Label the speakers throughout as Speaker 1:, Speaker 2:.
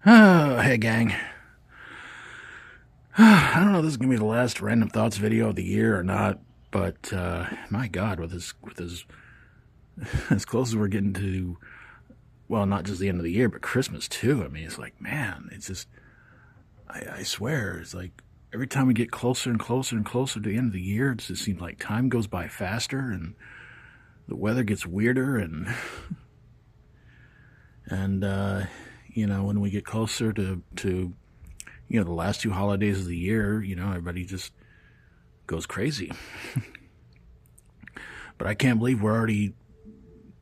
Speaker 1: Oh, hey gang. I don't know if this is gonna be the last random thoughts video of the year or not, but my God, with this, as close as we're getting to, well, not just the end of the year, but Christmas too. I mean, it's like, man, it's just, I swear, it's like every time we get closer and closer and closer to the end of the year, it just seems like time goes by faster and the weather gets weirder and when we get closer to the last two holidays of the year, everybody just goes crazy. But I can't believe we're already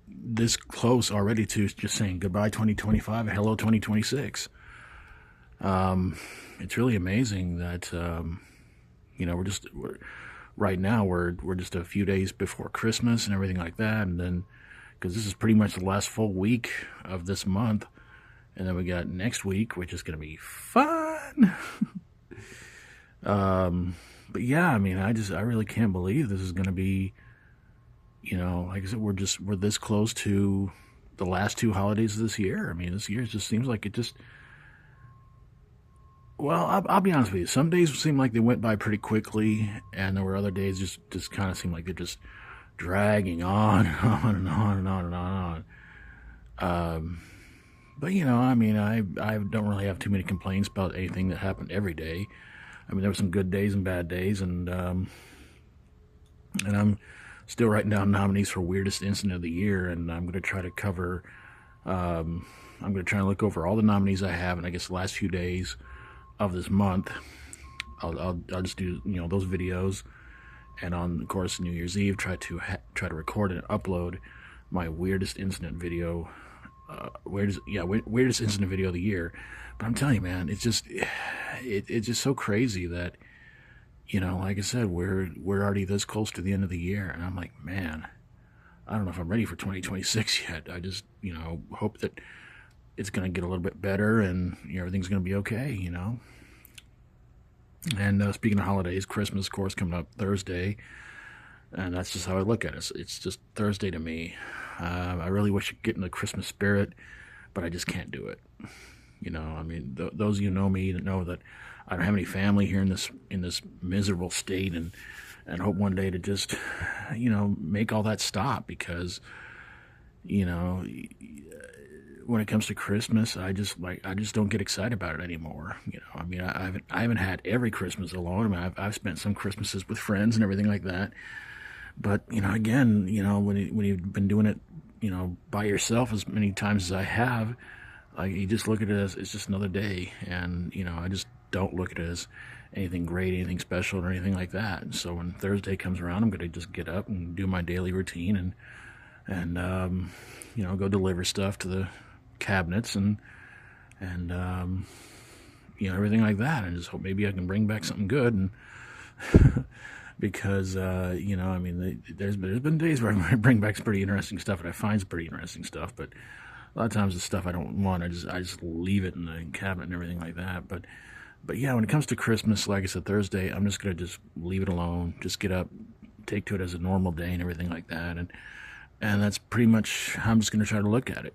Speaker 1: this close already to just saying goodbye 2025 and hello 2026. It's really amazing that right now we're just a few days before Christmas and everything like that, and then because this is pretty much the last full week of this month, and then we got next week, which is going to be fun. But yeah, I mean, I really can't believe this is going to be, like I said, we're this close to the last two holidays of this year. I mean, this year just seems like it just, well, I'll be honest with you. Some days seem like they went by pretty quickly, and there were other days just kind of seemed like they're just dragging on and on and on and on and on. But I mean, I don't really have too many complaints about anything that happened every day. I mean, there were some good days and bad days, and I'm still writing down nominees for weirdest incident of the year, and I'm going to try to cover. I'm going to try and look over all the nominees I have, and I guess the last few days of this month, I'll just do those videos, and on of course New Year's Eve try to record and upload my weirdest incident video. Weirdest incident video of the year. But I'm telling you, man, it's just so crazy that like I said, we're already this close to the end of the year, and I'm like, man, I don't know if I'm ready for 2026 yet. I just hope that it's going to get a little bit better and everything's going to be okay. And speaking of holidays, Christmas, of course, coming up Thursday, and that's just how I look at it. It's just Thursday to me. I really wish I could get in the Christmas spirit, but I just can't do it. I mean, those of you who know me know that I don't have any family here in this miserable state, and hope one day to just, make all that stop, because, when it comes to Christmas, I just don't get excited about it anymore. I mean, I haven't had every Christmas alone. I mean, I've spent some Christmases with friends and everything like that. But again, when you've been doing it, by yourself as many times as I have, you just look at it as it's just another day, and I just don't look at it as anything great, anything special, or anything like that. And so when Thursday comes around, I'm going to just get up and do my daily routine and go deliver stuff to the cabinets and everything like that, and just hope maybe I can bring back something good. And because I mean, there's been days where I bring back some pretty interesting stuff, and I find some pretty interesting stuff, but a lot of times the stuff I don't want, I just leave it in the cabinet and everything like that. But yeah, when it comes to Christmas, like I said, Thursday, I'm just gonna just leave it alone, just get up, take to it as a normal day and everything like that, and that's pretty much how I'm just gonna try to look at it.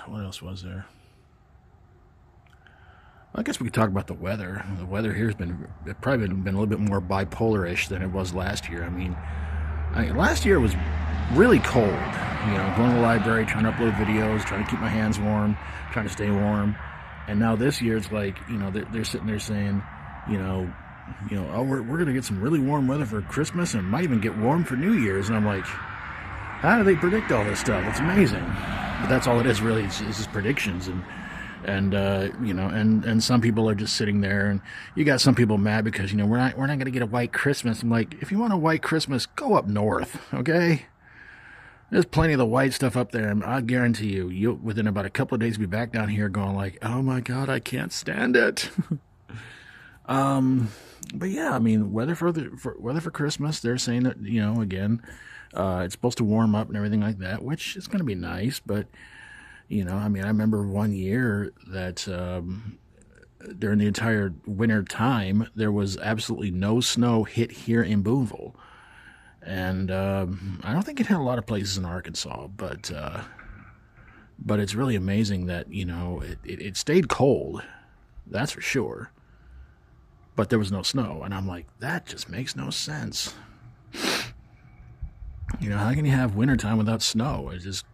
Speaker 1: What else was there? I guess we could talk about the weather. The weather here has probably been a little bit more bipolar-ish than it was last year. I mean, last year was really cold. Going to the library, trying to upload videos, trying to keep my hands warm, trying to stay warm. And now this year it's like, they're sitting there saying, oh, we're going to get some really warm weather for Christmas, and it might even get warm for New Year's. And I'm like, how do they predict all this stuff? It's amazing. But that's all it is, really. It's just predictions. And some people are just sitting there, and you got some people mad because we're not going to get a white Christmas. I'm like, if you want a white Christmas, go up north, okay? There's plenty of the white stuff up there, and I guarantee you'll within about a couple of days be back down here going like, oh my God, I can't stand it. But yeah, I mean, weather for Christmas, they're saying that again, it's supposed to warm up and everything like that, which is going to be nice, but. I mean, I remember one year that during the entire winter time, there was absolutely no snow hit here in Boonville. And I don't think it hit a lot of places in Arkansas, but it's really amazing that, you know, it stayed cold, that's for sure, but there was no snow. And I'm like, that just makes no sense. You know, how can you have wintertime without snow? It just,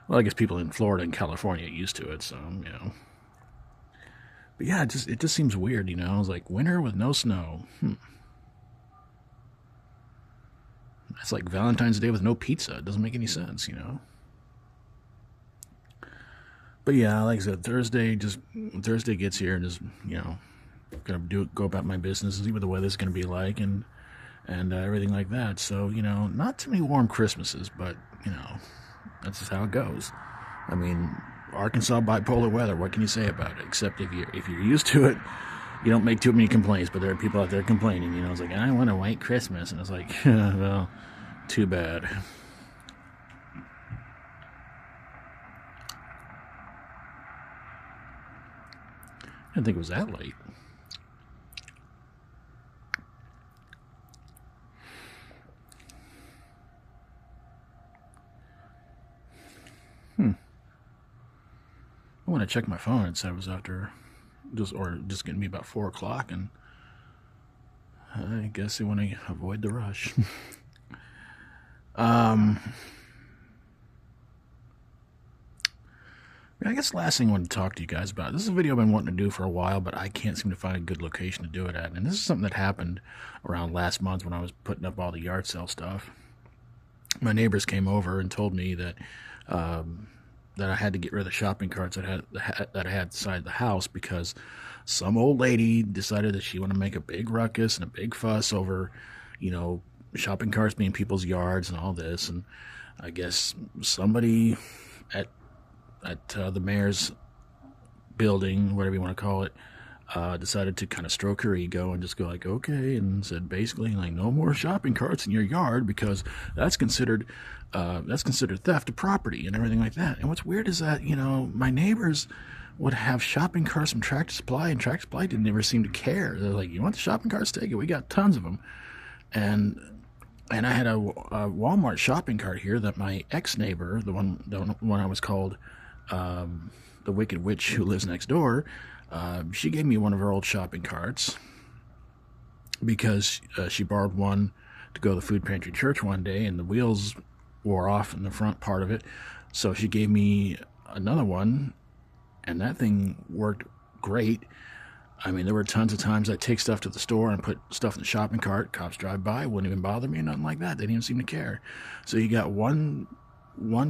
Speaker 1: well, I guess people in Florida and California are used to it, so, you know. But yeah, it just seems weird, you know. It's like winter with no snow. It's like Valentine's Day with no pizza. It doesn't make any sense, you know. But yeah, like I said, Thursday gets here and just, you know, gonna go about my business and see what the weather's gonna be like and everything like that. So, you know, not too many warm Christmases, but, you know, that's just how it goes. I mean, Arkansas bipolar weather, what can you say about it? Except if you're used to it, you don't make too many complaints, but there are people out there complaining, you know. It's like, I want a white Christmas. And it's like, well, too bad. I didn't think it was that late. When I checked my phone, it said it was after, just getting me about 4 o'clock, and I guess they want to avoid the rush. I guess the last thing I want to talk to you guys about, this is a video I've been wanting to do for a while, but I can't seem to find a good location to do it at. And this is something that happened around last month when I was putting up all the yard sale stuff. My neighbors came over and told me that that I had to get rid of the shopping carts that I had inside the house because some old lady decided that she wanted to make a big ruckus and a big fuss over, you know, shopping carts being people's yards and all this. And I guess somebody at the mayor's building, whatever you want to call it, decided to kind of stroke her ego and just go like, okay, and said basically like, no more shopping carts in your yard because that's considered theft of property and everything like that. And what's weird is that, you know, my neighbors would have shopping carts from Tractor Supply, and Tractor Supply didn't ever seem to care. They're like, you want the shopping carts? Take it. We got tons of them. And I had a Walmart shopping cart here that my ex-neighbor, the one I was called the Wicked Witch who lives next door, she gave me one of her old shopping carts because she borrowed one to go to the food pantry church one day, and the wheels wore off in the front part of it. So she gave me another one, and that thing worked great. I mean, there were tons of times I'd take stuff to the store and put stuff in the shopping cart. Cops drive by, wouldn't even bother me or nothing like that. They didn't even seem to care. So you got one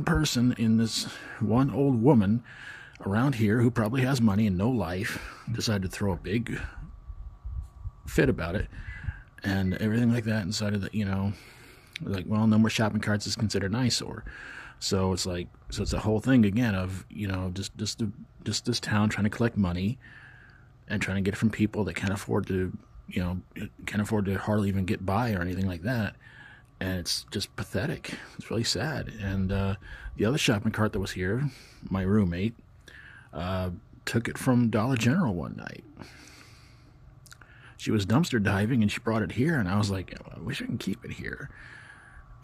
Speaker 1: person in this, one old woman around here who probably has money and no life, decided to throw a big fit about it and everything like that, and decided that, you know, like, well, no more shopping carts is considered an eyesore. So it's like, so it's a whole thing again of, you know, just this town trying to collect money and trying to get it from people that can't afford to, you know, can't afford to hardly even get by or anything like that. And it's just pathetic. It's really sad. And the other shopping cart that was here, my roommate, took it from Dollar General one night. She was dumpster diving and she brought it here, and I was like, I wish I can keep it here.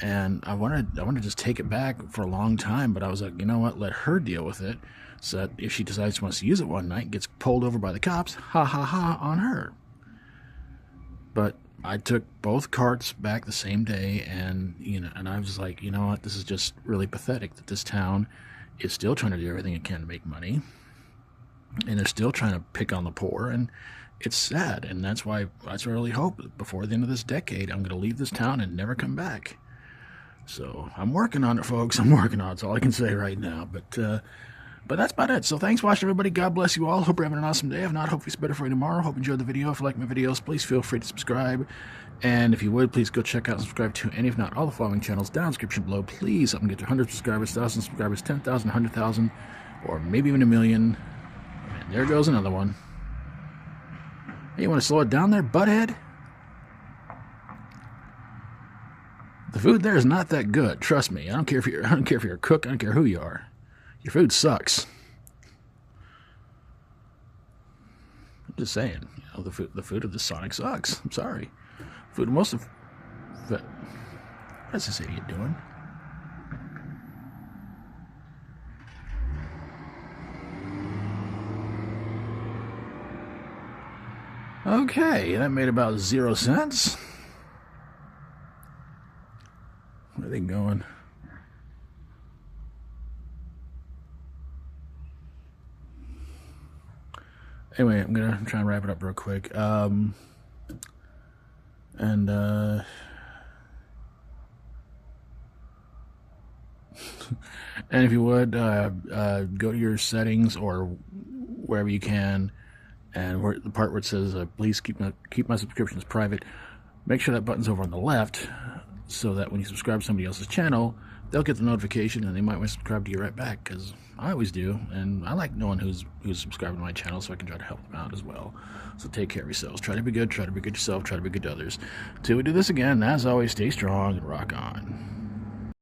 Speaker 1: And I wanted to just take it back for a long time, but I was like, you know what, let her deal with it, so that if she decides she wants to use it one night, gets pulled over by the cops, ha ha ha on her. But I took both carts back the same day, and, you know, and I was like, you know what, this is just really pathetic that this town is still trying to do everything it can to make money, and they're still trying to pick on the poor, and it's sad. And that's why I really hope that before the end of this decade, I'm going to leave this town and never come back. So I'm working on it, folks. I'm working on it. That's all I can say right now. But that's about it. So thanks for watching, everybody. God bless you all. Hope you're having an awesome day. If not, hope it's better for you tomorrow. Hope you enjoyed the video. If you like my videos, please feel free to subscribe. And if you would, please go check out and subscribe to any, if not all, the following channels down in the description below. Please help me get to 100 subscribers, 1,000 subscribers, 10,000, 100,000, or maybe even 1 million. And there goes another one. Hey, you want to slow it down there, butthead? The food there is not that good. Trust me. I don't care if you're a cook. I don't care who you are. Your food sucks. I'm just saying. You know, the food of the Sonic sucks. I'm sorry. Food of most of What's this idiot doing? Okay, that made about 0 cents. Where are they going? Anyway, I'm gonna try and wrap it up real quick. And if you would, go to your settings or wherever you can, and the part where it says please keep my subscriptions private, make sure that button's over on the left, so that when you subscribe to somebody else's channel, they'll get the notification and they might want to subscribe to you right back, because I always do, and I like knowing who's subscribing to my channel so I can try to help them out as well. So take care of yourselves. Try to be good yourself, try to be good to others. Till we do this again, as always, stay strong and rock on.